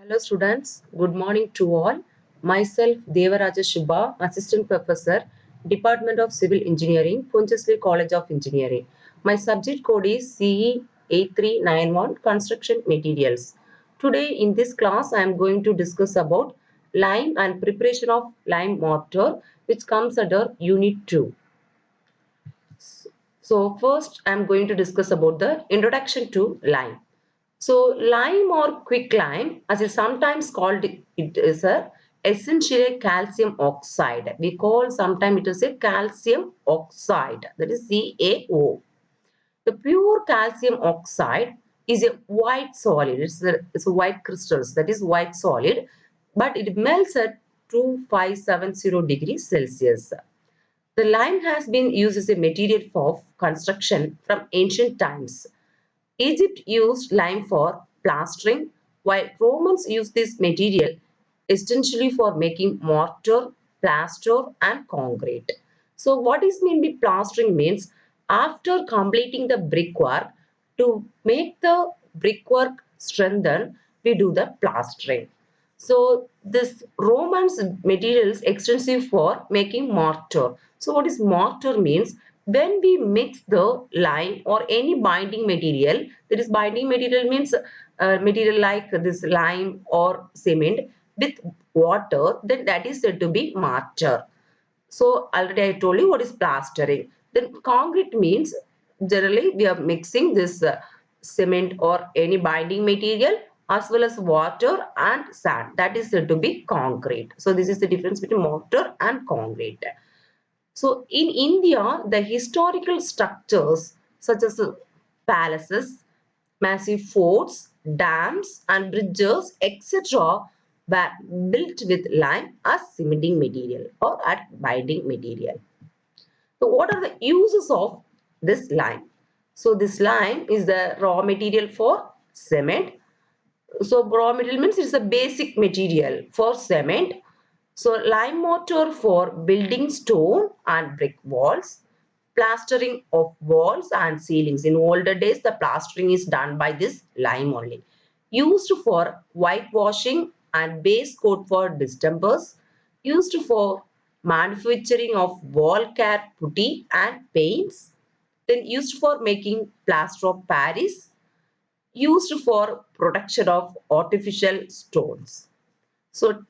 Hello students, good morning to all. Myself Devaraja Shubha, Assistant Professor, Department of Civil Engineering, Ponchesli College of Engineering. My subject code is CE 8391 Construction Materials. Today in this class I am going to discuss about lime and preparation of lime mortar which comes under Unit 2. So first I am going to discuss about the introduction to lime. So lime or quicklime, as it's sometimes called, it is a essentially calcium oxide. We call sometimes it is a calcium oxide, that is CaO. The pure calcium oxide is a white solid. It's a white crystals, that is white solid, but it melts at 2570 degrees Celsius. The lime has been used as a material for construction from ancient times. Egypt used lime for plastering, while Romans used this material essentially for making mortar, plaster, and concrete. So, what is mean by plastering means after completing the brickwork, to make the brickwork strengthen, we do the plastering. So this Romans materials extensive for making mortar. So what is mortar means? When we mix the lime or any binding material, that is binding material means material like this lime or cement with water, then that is said to be mortar. So already I told you what is plastering. Then concrete means generally we are mixing this cement or any binding material as well as water and sand. That is said to be concrete. So this is the difference between mortar and concrete. So in India, the historical structures such as palaces, massive forts, dams and bridges, etc. were built with lime as cementing material or as binding material. So what are the uses of this lime? So this lime is the raw material for cement. So raw material means it's a basic material for cement. So lime mortar for building stone and brick walls, plastering of walls and ceilings. In older days, the plastering is done by this lime only. Used for whitewashing and base coat for distempers. Used for manufacturing of wall care putty and paints. Then used for making plaster of Paris. Used for production of artificial stones. So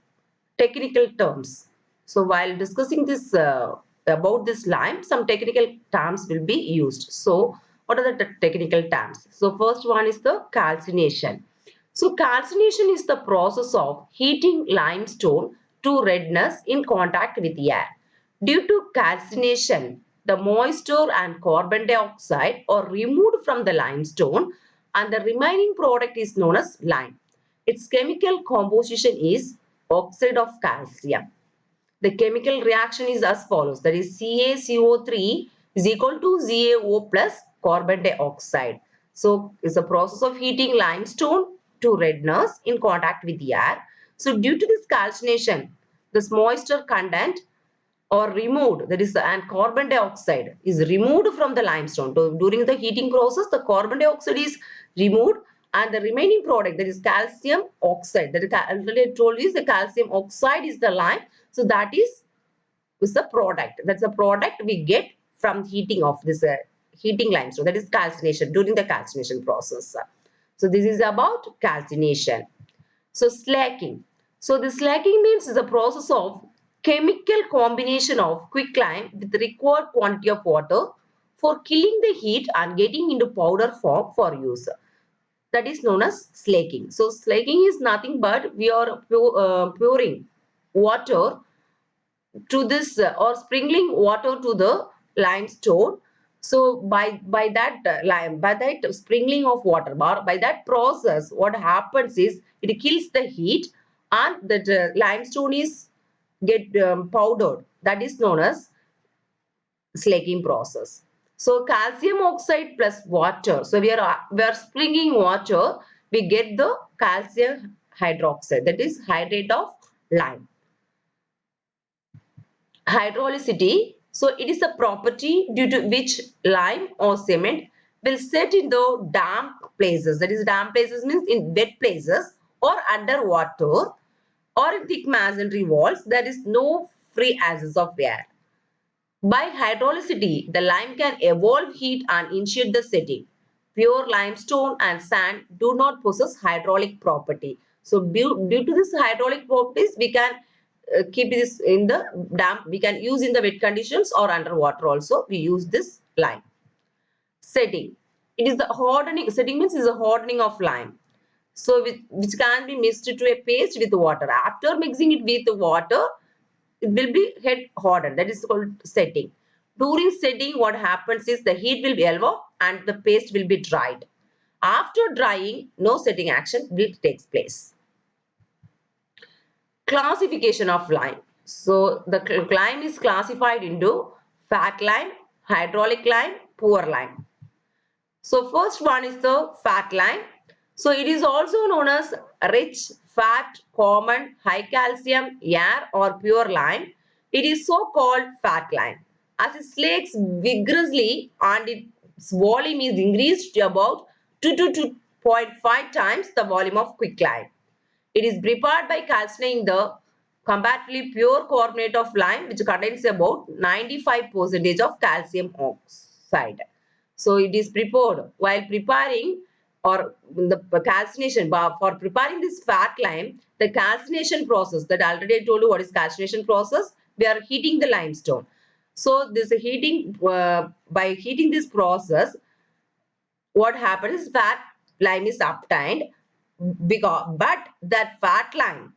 technical terms. So while discussing this about this lime, some technical terms will be used. So what are the technical terms? So first one is the calcination. So calcination is the process of heating limestone to redness in contact with air. Due to calcination, the moisture and carbon dioxide are removed from the limestone and the remaining product is known as lime. Its chemical composition is oxide of calcium. The chemical reaction is as follows, that is CaCO3 is equal to ZaO plus carbon dioxide. So it's a process of heating limestone to redness in contact with the air. So due to this calcination, this moisture content or removed, that is, and carbon dioxide is removed from the limestone. So during the heating process, the carbon dioxide is removed and the remaining product, that is calcium oxide, that is already told you, the calcium oxide is the lime. So that is the product. That's the product we get from heating of this heating limestone, that is calcination, during the calcination process. So this is about calcination. So slacking. So the slacking means is a process of chemical combination of quicklime with the required quantity of water for killing the heat and getting into powder form for use. That is known as slaking. So slaking is nothing but we are pouring water to this or sprinkling water to the limestone. So by that lime, by that sprinkling of water, by that process, what happens is it kills the heat and that limestone is get powdered. That is known as slaking process. So calcium oxide plus water. So we are sprinkling water. We get the calcium hydroxide. That is hydrate of lime. Hydraulicity. So it is a property due to which lime or cement will set in the damp places. That is, damp places means in wet places or underwater or in thick masonry walls, there is no free access of air. By hydraulicity, the lime can evolve heat and initiate the setting. Pure limestone and sand do not possess hydraulic property. So due to this hydraulic properties, we can keep this in the damp, we can use in the wet conditions or underwater also, we use this lime. Setting. It is the hardening, setting means is a hardening of lime. So which can be mixed to a paste with water. After mixing it with water, it will be get hardened. That is called setting. During setting, what happens is the heat will be elbow and the paste will be dried. After drying, no setting action will take place. Classification of lime. So the lime is classified into fat lime, hydraulic lime, poor lime. So first one is the fat lime. So it is also known as rich, fat, common, high calcium, air or pure lime. It is so called fat lime. As it slakes vigorously and its volume is increased to about 2 to 2.5 times the volume of quicklime. It is prepared by calcining the comparatively pure carbonate of lime, which contains about 95% of calcium oxide. So it is prepared while preparing or the calcination for preparing this fat lime, the calcination process that already I told you what is calcination process. We are heating the limestone. So this heating by heating this process, what happens is fat lime is obtained because but that fat lime,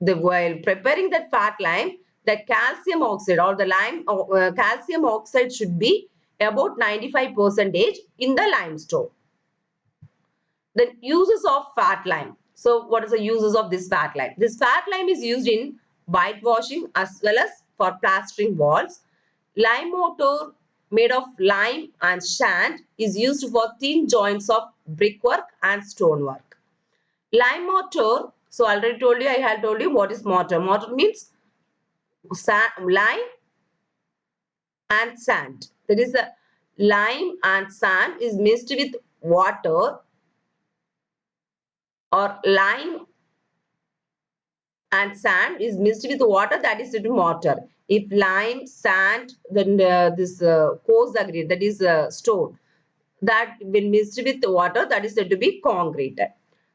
the while preparing that fat lime, the calcium oxide or the lime calcium oxide should be about 95% in the limestone. The uses of fat lime. So what is the uses of this fat lime? This fat lime is used in whitewashing as well as for plastering walls. Lime mortar made of lime and sand is used for thin joints of brickwork and stonework. Lime mortar, so I already told you, I had told you what is mortar. Mortar means lime and sand. That is the lime and sand is mixed with water or lime and sand is mixed with water, that is into mortar. If lime, sand, then this coarse aggregate, that is stone, that will mixed with water, that is said to be concrete.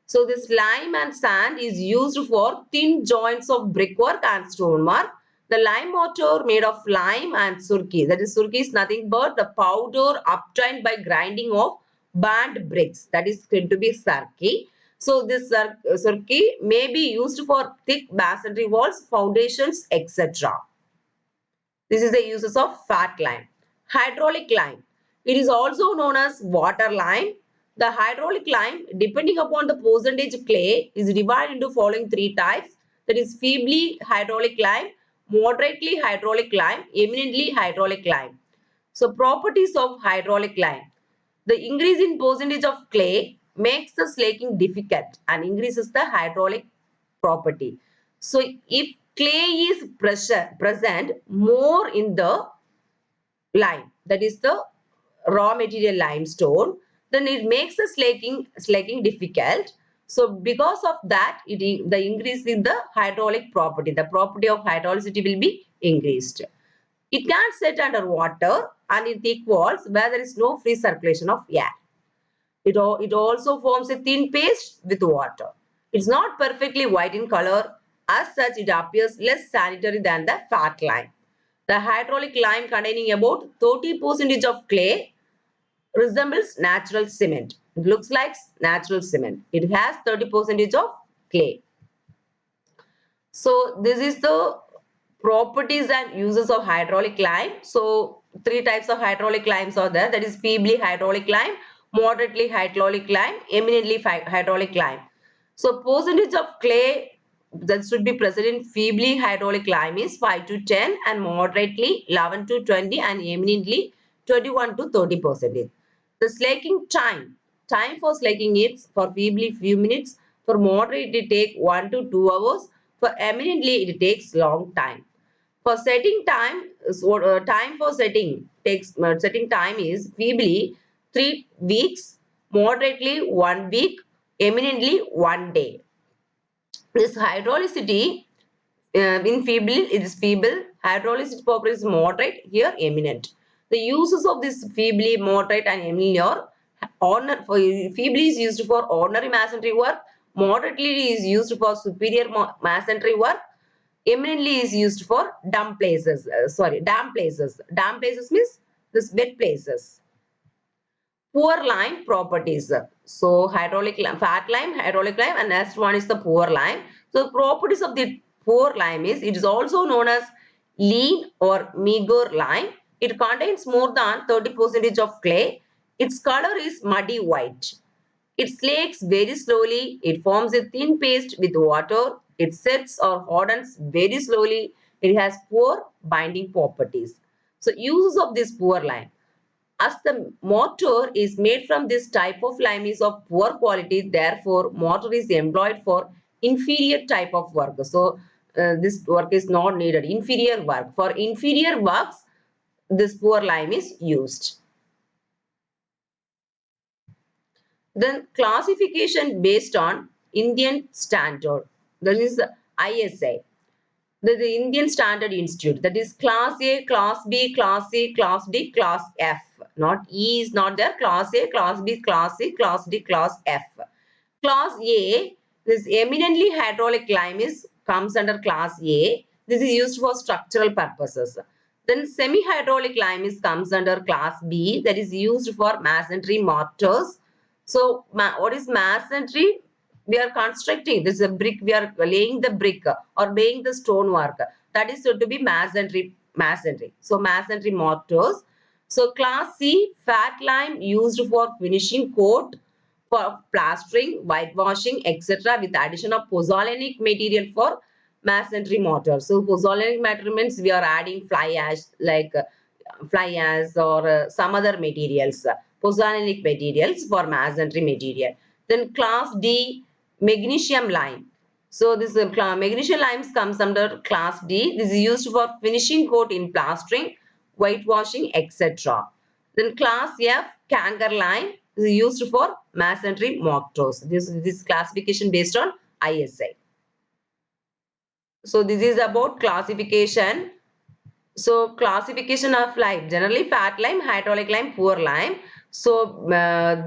So this lime and sand is used for thin joints of brickwork and stonework. The lime mortar made of lime and surki. That is surki is nothing but the powder obtained by grinding of burnt bricks. That is going to be surki. So this surki may be used for thick masonry walls, foundations, etc. This is the uses of fat lime. Hydraulic lime. It is also known as water lime. The hydraulic lime, depending upon the percentage clay, is divided into following three types. That is feebly hydraulic lime, moderately hydraulic lime, eminently hydraulic lime. So properties of hydraulic lime. The increase in percentage of clay makes the slaking difficult and increases the hydraulic property. So if clay is present more in the lime, that is the raw material limestone, then it makes the slaking difficult. So because of that, the increase in the hydraulic property, the property of hydraulicity will be increased. It can set under water and in thick walls where there is no free circulation of air. It also forms a thin paste with water. It's not perfectly white in color. As such, it appears less sanitary than the fat lime. The hydraulic lime containing about 30% of clay resembles natural cement. It looks like natural cement. It has 30% of clay. So this is the properties and uses of hydraulic lime. So three types of hydraulic limes are there. That is feebly hydraulic lime, moderately hydraulic lime, eminently hydraulic lime. So percentage of clay that should be present in feebly hydraulic lime is 5 to 10 and moderately 11 to 20 and eminently 21 to 30%. The slaking time for slaking is for feebly few minutes, for moderate it take 1 to 2 hours, for eminently it takes long time. For setting time, time for setting time is feebly 3 weeks, moderately 1 week, eminently 1 day. This hydraulicity in feeble, it is feeble. Hydraulicity property is moderate, here eminent. The uses of this feebly, moderate and eminent are feebly is used for ordinary masonry work, moderately is used for superior masonry work, eminently is used for dumb places. Damp places. Damp places means this wet places. Poor lime properties. So hydraulic lime, fat lime, hydraulic lime, and next one is the poor lime. So properties of the poor lime is it is also known as lean or meager lime. It contains more than 30% of clay. Its color is muddy white. It slakes very slowly. It forms a thin paste with water. It sets or hardens very slowly. It has poor binding properties. So uses of this poor lime. As the mortar is made from this type of lime is of poor quality, therefore mortar is employed for inferior type of work. So this work is not needed. Inferior work. For inferior works, this poor lime is used. Then classification based on Indian standard. That is ISI. The Indian Standard Institute. That is Class A, Class B, Class C, Class D, Class F. Not E is not there. Class A, Class B, Class C, Class D, Class F. Class A, this eminently hydraulic lime is comes under Class A. This is used for structural purposes. Then semi-hydraulic lime is comes under Class B. That is used for masonry mortars. So what is masonry? We are constructing. This is a brick. We are laying the brick or laying the stonework. That is said to be masonry. Masonry. So masonry mortars. So Class C, fat lime used for finishing coat, for plastering, whitewashing, etc. with addition of pozzolanic material for masonry mortar. So pozzolanic material means we are adding fly ash like fly ash or some other materials, pozzolanic materials for masonry material. Then class D, magnesium lime. So this magnesium limes comes under class D. This is used for finishing coat in plastering, whitewashing, etc. Then class F, Kanger lime is used for masonry mortars. This classification based on ISI. So this is about classification. So classification of lime, generally fat lime, hydraulic lime, poor lime. So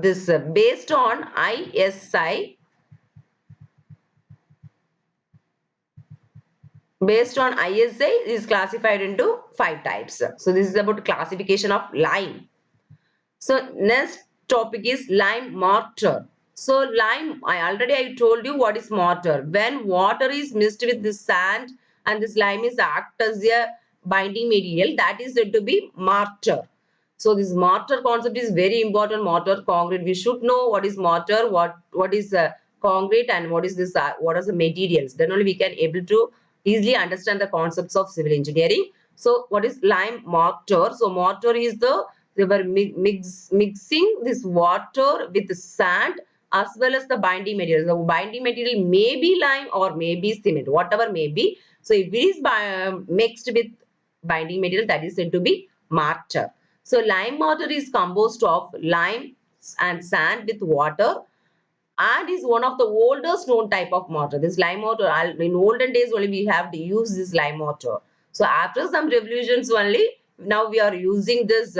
this based on ISI, is classified into 5 types. So this is about classification of lime. So next topic is lime mortar. So lime, I told you what is mortar. When water is mixed with this sand and this lime is act as a binding material, that is said to be mortar. So this mortar concept is very important. Mortar, concrete. We should know what is mortar, what is concrete, and what is this. What are the materials? Then only we can able to easily understand the concepts of civil engineering. So what is lime mortar? So mortar is they were mixing this water with the sand as well as the binding material. The binding material may be lime or may be cement, whatever may be. So if it is mixed with binding material, that is said to be mortar. So lime mortar is composed of lime and sand with water and is one of the oldest known type of mortar. This lime mortar, in olden days only we have to use this lime mortar. So after some revolutions only, now we are using this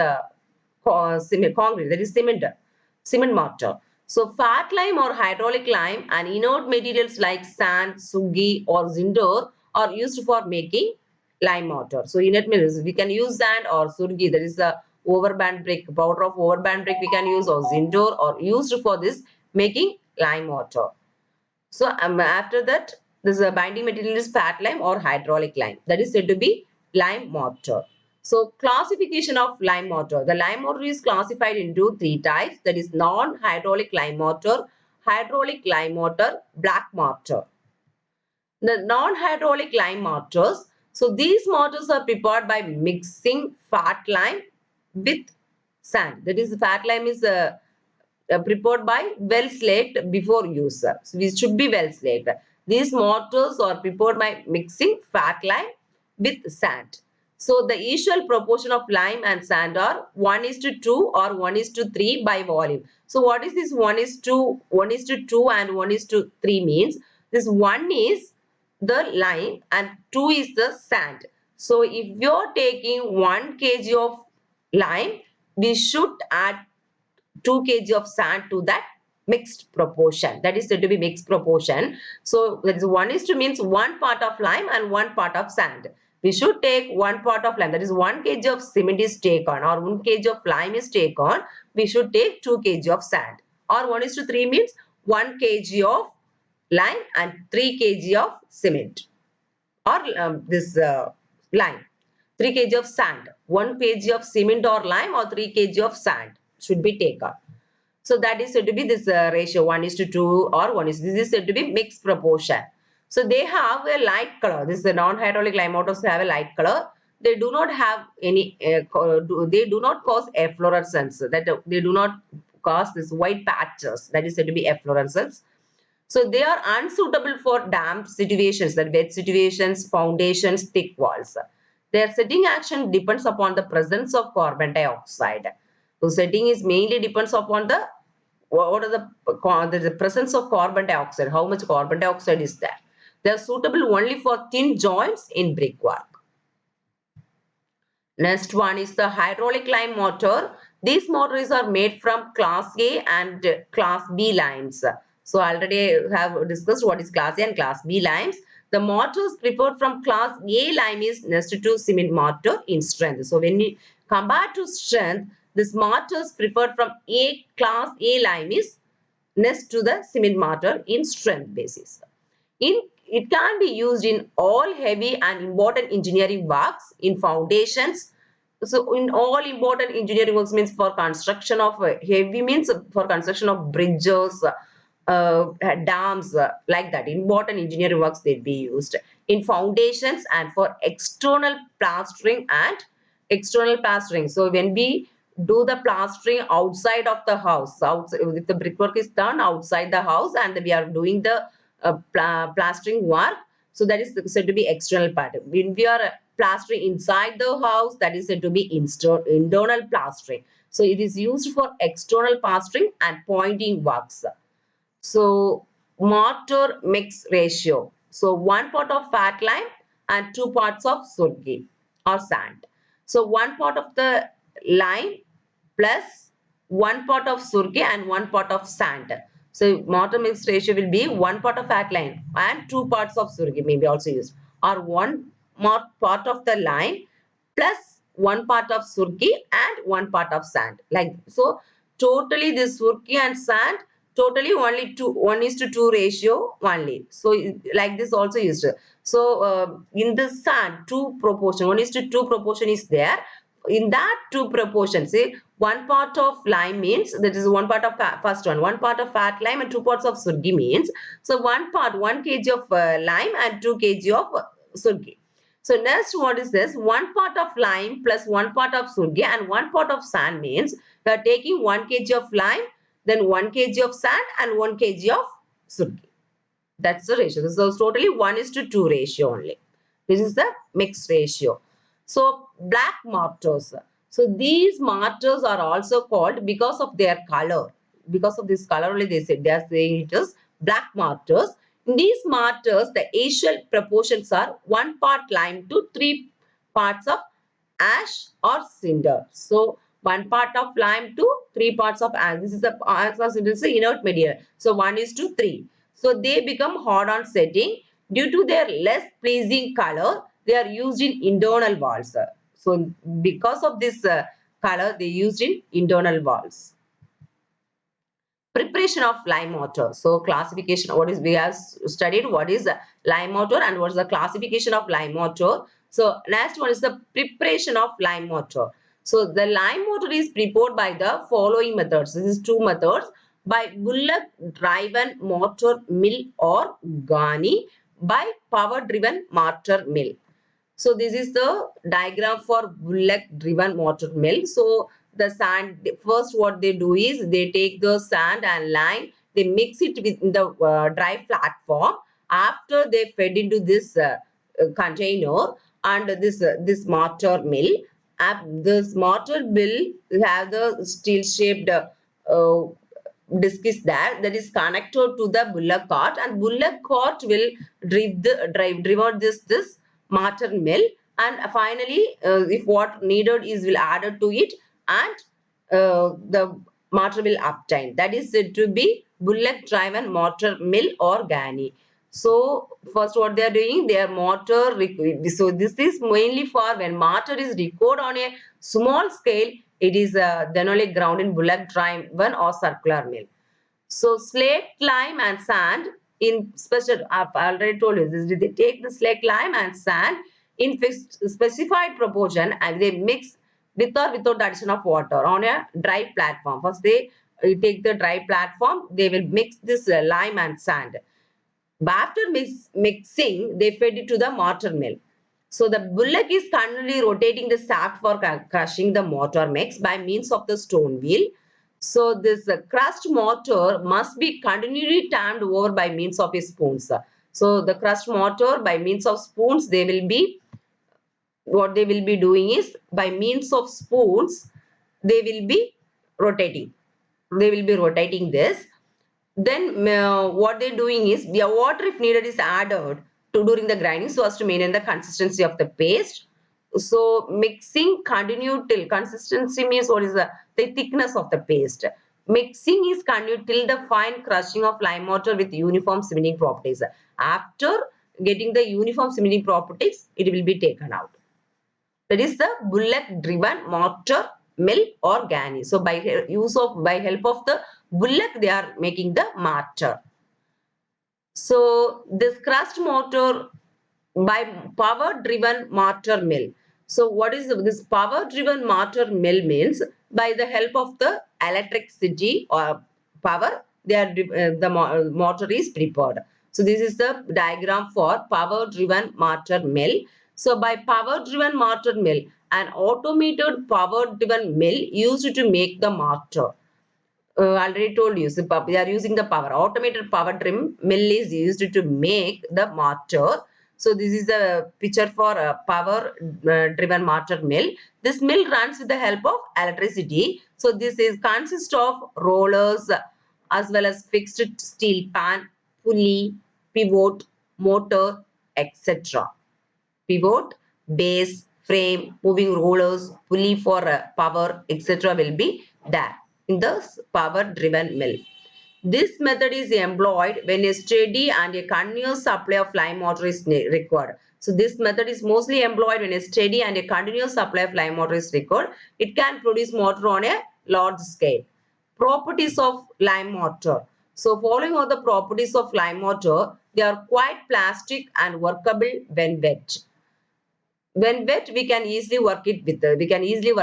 concrete, that is cement mortar. So fat lime or hydraulic lime and inert materials like sand, sugi or zinder are used for making lime mortar. So inert materials, we can use sand or surgi, that is the overband brick, powder of overband brick we can use, or zinder or used for this making lime mortar. So after that, this binding material is fat lime or hydraulic lime. That is said to be lime mortar. So classification of lime mortar. The lime mortar is classified into 3 types. That is non-hydraulic lime mortar, hydraulic lime mortar, black mortar. The non-hydraulic lime mortars. So these mortars are prepared by mixing fat lime with sand. That is, fat lime is prepared by well slaked before use. So we should be well slaked. These mortars are prepared by mixing fat lime with sand. So the usual proportion of lime and sand are 1:2 or 1:3 by volume. So what is this 1:2 and 1:3 means? This 1 is the lime and 2 is the sand. So if you're taking 1 kg of lime, we should add 2 kg of sand to that mixed proportion. That is said to be mixed proportion. So that is 1 is to means 1 part of lime and 1 part of sand. We should take 1 part of lime. That is 1 kg of cement is taken or 1 kg of lime is taken. We should take 2 kg of sand. Or 1 is to 3 means 1 kg of lime and 3 kg of cement or this lime. 3 kg of sand. 1 kg of cement or lime or 3 kg of sand should be taken. So that is said to be this ratio 1 is to 2 or 1 is. This is said to be mixed proportion. So they have a light color. This is the non-hydraulic lime waters have a light color. They do not have any. They do not cause efflorescence. That they do not cause this white patches. That is said to be efflorescence. So they are unsuitable for damp situations, that wet situations, foundations, thick walls. Their setting action depends upon the presence of carbon dioxide. So setting is mainly depends upon the what are the presence of carbon dioxide, how much carbon dioxide is there. They are suitable only for thin joints in brickwork. Next one is the hydraulic lime mortar. These mortars are made from class A and class B limes. So already have discussed what is class A and class B limes. The mortars preferred from class A lime is next to cement mortar in strength. So when we compare to strength, this mortars preferred from A class A lime is next to the cement mortar in strength basis. It can be used in all heavy and important engineering works, in foundations. So in all important engineering works means for construction of heavy means for construction of bridges, dams, like that. Important engineering works they'll be used in foundations and for external plastering and external plastering. So when we do the plastering outside of the house, outside, if the brickwork is done outside the house and we are doing the plastering work, so that is said to be external part. When we are plastering inside the house, that is said to be internal plastering. So it is used for external plastering and pointing works. So mortar mix ratio. So 1 part of fat lime and 2 parts of surgi or sand. So 1 part of the lime plus 1 part of surgi and 1 part of sand. So mortar mix ratio will be 1 part of fat lime and 2 parts of surgi may be also used, or 1 more part of the lime plus 1 part of surgi and 1 part of sand. Like so, totally this surgi and sand totally only 1 is to 2 ratio only. So like this also used. So in the sand 2 proportion 1 is to 2 proportion is there. In that 2 proportions, say 1 part of lime means that is 1 part of first one part of fat lime and 2 parts of surgi means, so 1 part 1 kg of lime and 2 kg of surgi. So next what is this? 1 part of lime plus 1 part of surgi and 1 part of sand means we are taking 1 kg of lime, then 1 kg of sand and 1 kg of surgi. That's the ratio. So totally 1 is to 2 ratio only. This is the mixed ratio. So black mortars. So these mortars are also called because of their color. Because of this color only they are saying it is black mortars. In these mortars, the axial proportions are 1 part lime to 3 parts of ash or cinder. So 1 part of lime to 3 parts of ash. This is the ash or cinder is inert material. So 1 is to 3. So they become hard on setting. Due to their less pleasing color, they are used in internal walls. So because of this color, they used in internal walls. Preparation of lime mortar. So classification, what is, we have studied what is lime mortar and what is the classification of lime mortar. So next one is the preparation of lime mortar. So the lime mortar is prepared by the following methods. This is 2 methods: by bullock driven mortar mill or Ghani by power driven mortar mill. So this is the diagram for bullock driven mortar mill. So the sand, first what they do is they take the sand and lime, they mix it with the dry platform. After they fed into this container and this mortar mill. This mortar mill have the steel shaped disc is there that is connected to the bullock cart, and bullock cart will drive this mortar mill, and finally if what needed is will added to it, and the mortar will obtain. That is said to be bullock driven mortar mill or gurney. So first what they are doing, their mortar, so this is mainly for when mortar is required on a small scale, it is then only ground in bullock driven or circular mill. So slate, lime and sand in special, I've already told you this, they take the slate, lime and sand in fixed specified proportion and they mix with or without the addition of water on a dry platform. First they take the dry platform, they will mix this lime and sand. But after mixing, they fed it to the mortar mill. So the bullock is continually rotating the shaft for crushing the mortar mix by means of the stone wheel. So this crushed mortar must be continually turned over by means of a spoons. So the crushed mortar by means of spoons, they will be, what they will be doing is by means of spoons, they will be rotating. They will be rotating this. Then what they're doing is the water if needed is added to during the grinding so as to maintain the consistency of the paste. So mixing continue till consistency means what is the thickness of the paste. Mixing is continued till the fine crushing of lime mortar with uniform cementing properties. After getting the uniform cementing properties, it will be taken out. That is the bullock driven mortar mill or gurney. So by help of the bullock, they are making the mortar. So this crushed mortar by power driven mortar mill. So what is this power driven mortar mill means? By the help of the electricity or power, the mortar is prepared. So this is the diagram for power driven mortar mill. So by power driven mortar mill, an automated power driven mill used to make the mortar. Already told you, so they are using the power. Automated power trim mill is used to make the mortar. So this is a picture for a power driven mortar mill. This mill runs with the help of electricity. So this is consists of rollers as well as fixed steel pan, pulley, pivot, motor, etc. Pivot, base, frame, moving rollers, pulley for power, etc. will be there in the power driven mill. This method is employed when a steady and a continuous supply of lime mortar is required. So this method is mostly employed when a steady and a continuous supply of lime mortar is required. It can produce mortar on a large scale. Properties of lime mortar. So following all the properties of lime mortar, they are quite plastic and workable when wet. When wet, we can easily work it with, we can easily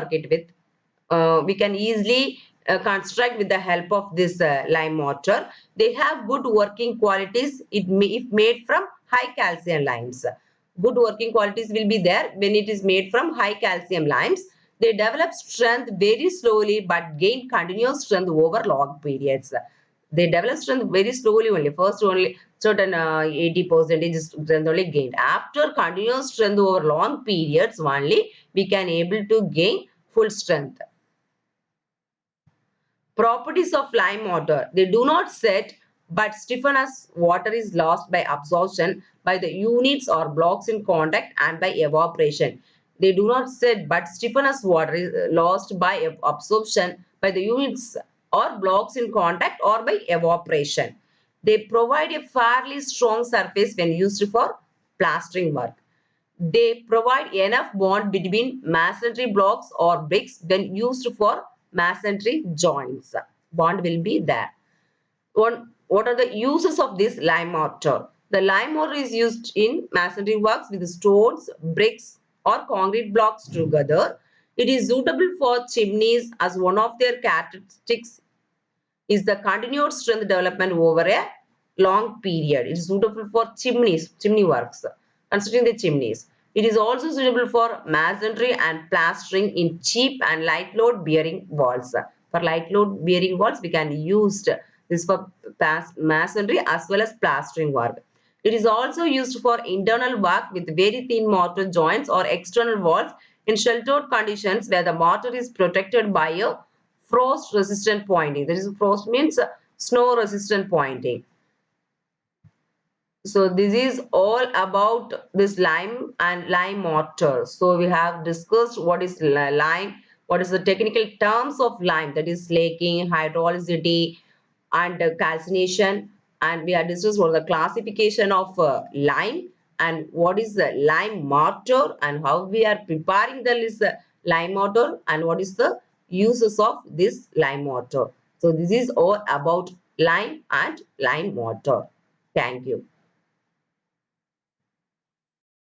construct with the help of this lime mortar. They have good working qualities if made from high calcium limes. Good working qualities will be there when it is made from high calcium limes. They develop strength very slowly but gain continuous strength over long periods. They develop strength very slowly only. First only certain 80% strength only gained. After continuous strength over long periods only, we can able to gain full strength. Properties of lime mortar. They do not set but stiffen as water is lost by absorption by the units or blocks in contact and by evaporation. They do not set but stiffen as water is lost by absorption by the units or blocks in contact or by evaporation. They provide a fairly strong surface when used for plastering work. They provide enough bond between masonry blocks or bricks when used for masonry joints. Bond will be there. What are the uses of this lime mortar? The lime mortar is used in masonry works with stones, bricks or concrete blocks together. It is suitable for chimneys as one of their characteristics is the continued strength development over a long period. It is suitable for chimney works, considering the chimneys. It is also suitable for masonry and plastering in cheap and light load bearing walls. For light load bearing walls, we can use this for masonry as well as plastering work. It is also used for internal work with very thin mortar joints or external walls in sheltered conditions where the mortar is protected by a frost resistant pointing. That is, frost means snow resistant pointing. So this is all about this lime and lime mortar. So we have discussed what is lime, what is the technical terms of lime, that is slaking, hydrolyzity, and calcination. And we have discussed what the classification of lime and what is the lime mortar and how we are preparing the lime mortar and what is the uses of this lime mortar. So this is all about lime and lime mortar. Thank you.